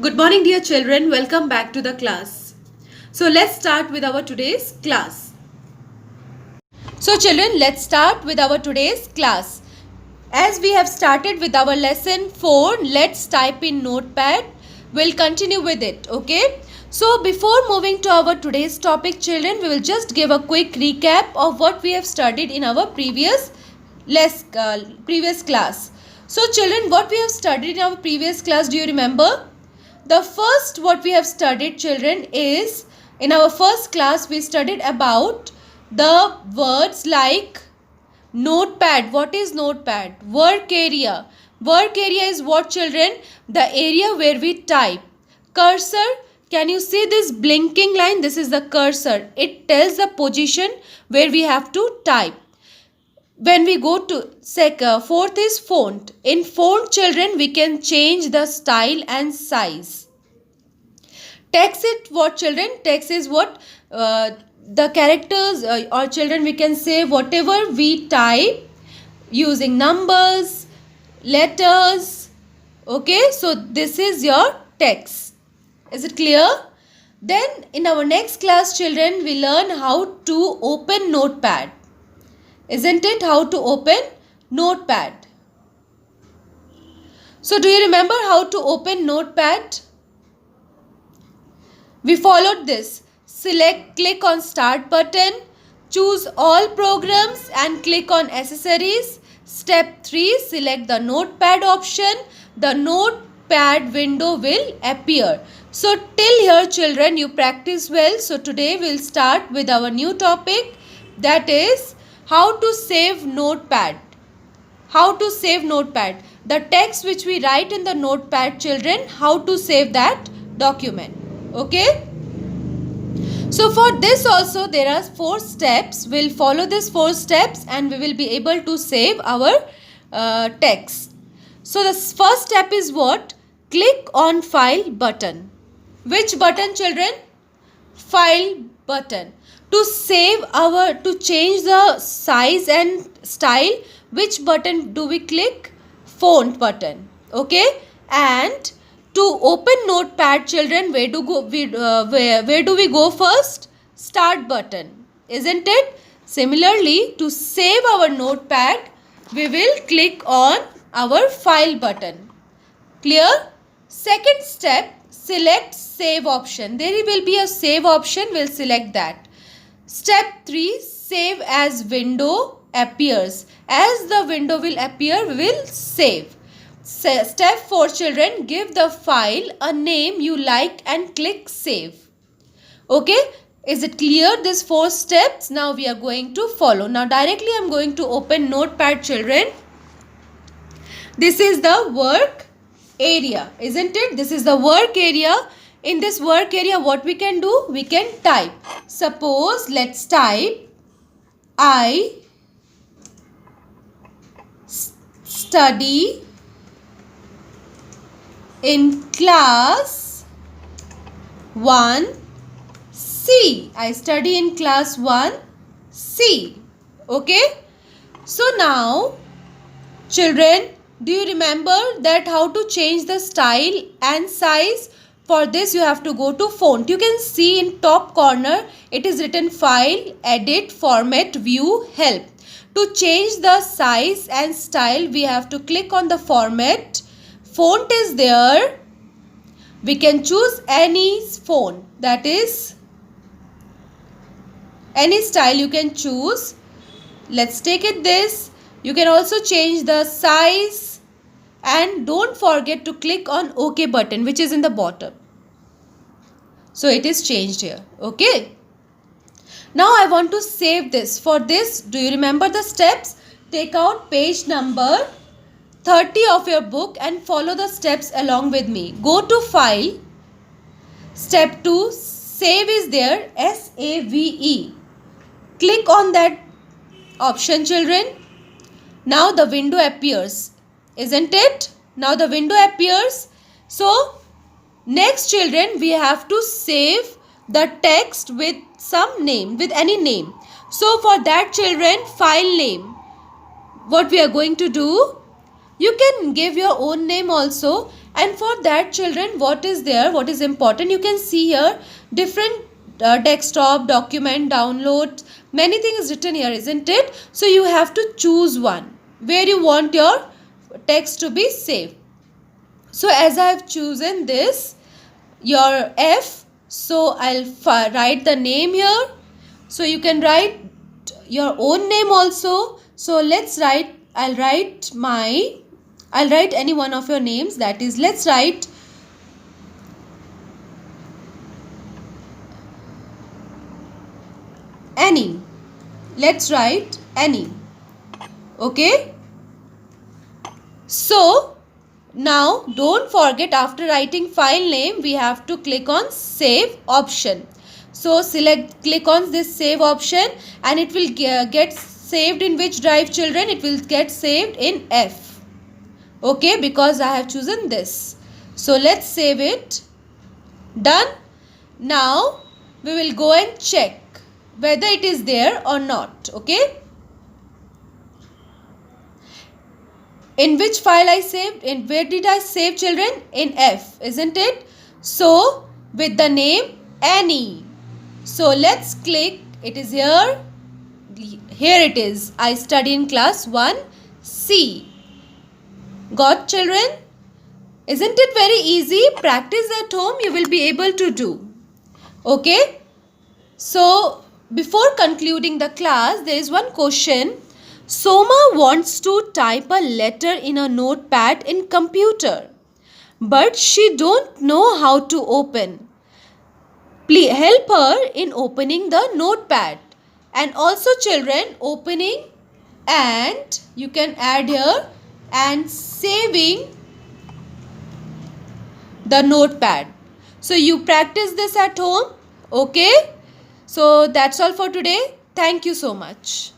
Good morning, dear children. Welcome back to the class. So let's start with our today's class. So children, let's start with our today's class. As we have started with our lesson 4, let's type in notepad. We'll continue with it, okay? So before moving to our today's topic, children, we will just give a quick recap of what we have studied in our previous class. So children, what we have studied in our previous class, do you remember? The first what we have studied, children, is in our first class we studied about the words like notepad. What is notepad? Work area. Work area is what, children? The area where we type. Cursor. Can you see this blinking line? This is the cursor. It tells the position where we have to type. When we go to fourth is font. In font, children, we can change the style and size. Text it what, children? Text is what? The characters or children, we can say whatever we type using numbers, letters. Okay, so this is your text. Is it clear? Then in our next class, children, we learn how to open notepad. Isn't it? How to open notepad. So do you remember how to open notepad? We followed this. Click on start button, choose all programs and click on accessories. Step 3, select the notepad option. The notepad window will appear. So till here, children, you practice well. So today we'll start with our new topic, that is how to save notepad. How to save notepad. The text which we write in the notepad, children, how to save that document. Okay. So for this also there are 4 steps. We'll follow these 4 steps and we will be able to save our text. So the first step is what? Click on file button. Which button, children? File button. To change the size and style, which button do we click? Font button. Okay. And to open notepad, children, where do we go first? Start button. Isn't it? Similarly, to save our notepad, we will click on our file button. Clear? Second step, select save option. There will be a save option. We'll select that. Step 3, save as window appears. As the window will appear, we will save. Step 4, children, give the file a name you like and click save. Okay, is it clear? These 4 steps now we are going to follow. Now directly I am going to open notepad, children. This is the work area, isn't it? This is the work area. In this work area, what we can do? We can type. Suppose let's type I study in class 1C. I study in class 1C. Okay. So now, children, do you remember that how to change the style and size? For this you have to go to font. You can see in top corner it is written file, edit, format, view, help. To change the size and style we have to click on the format. Font is there. We can choose any font, that is any style you can choose. Let's take it this. You can also change the size and don't forget to click on OK button which is in the bottom. So it is changed here. Okay. Now I want to save this. For this, do you remember the steps? Take out page number 30 of your book and follow the steps along with me. Go to file. Step 2, save is there, SAVE. Click on that option, children. Now the window appears, isn't it? Now the window appears. So next, children, we have to save the text with some name, with any name. So for that, children, file name. What we are going to do? You can give your own name also, and for that children, what is there, what is important, you can see here different desktop, document, download, many things written here, isn't it? So you have to choose one where you want your text to be saved. So as I have chosen this, your F, so I'll write the name here. So you can write your own name also. So let's write, I'll write any one of your names, that is, let's write Annie. Let's write Annie. Okay. So now don't forget, after writing file name, we have to click on save option. So click on this save option, and it will get saved in which drive, children? It will get saved in F. Okay, because I have chosen this. So let's save it. Done. Now we will go and check whether it is there or not. Okay. In which file I saved? In where did I save, children? In F, isn't it? So with the name Annie. So let's click. It is here. Here it is. I study in class 1C. Got, children? Isn't it very easy? Practice at home, you will be able to do. Okay. So before concluding the class, there is one question. Soma wants to type a letter in a notepad in computer, but she don't know how to open. Please help her in opening the notepad, and also children, opening, and you can add here, and saving the notepad. So you practice this at home. Okay. So that's all for today. Thank you so much.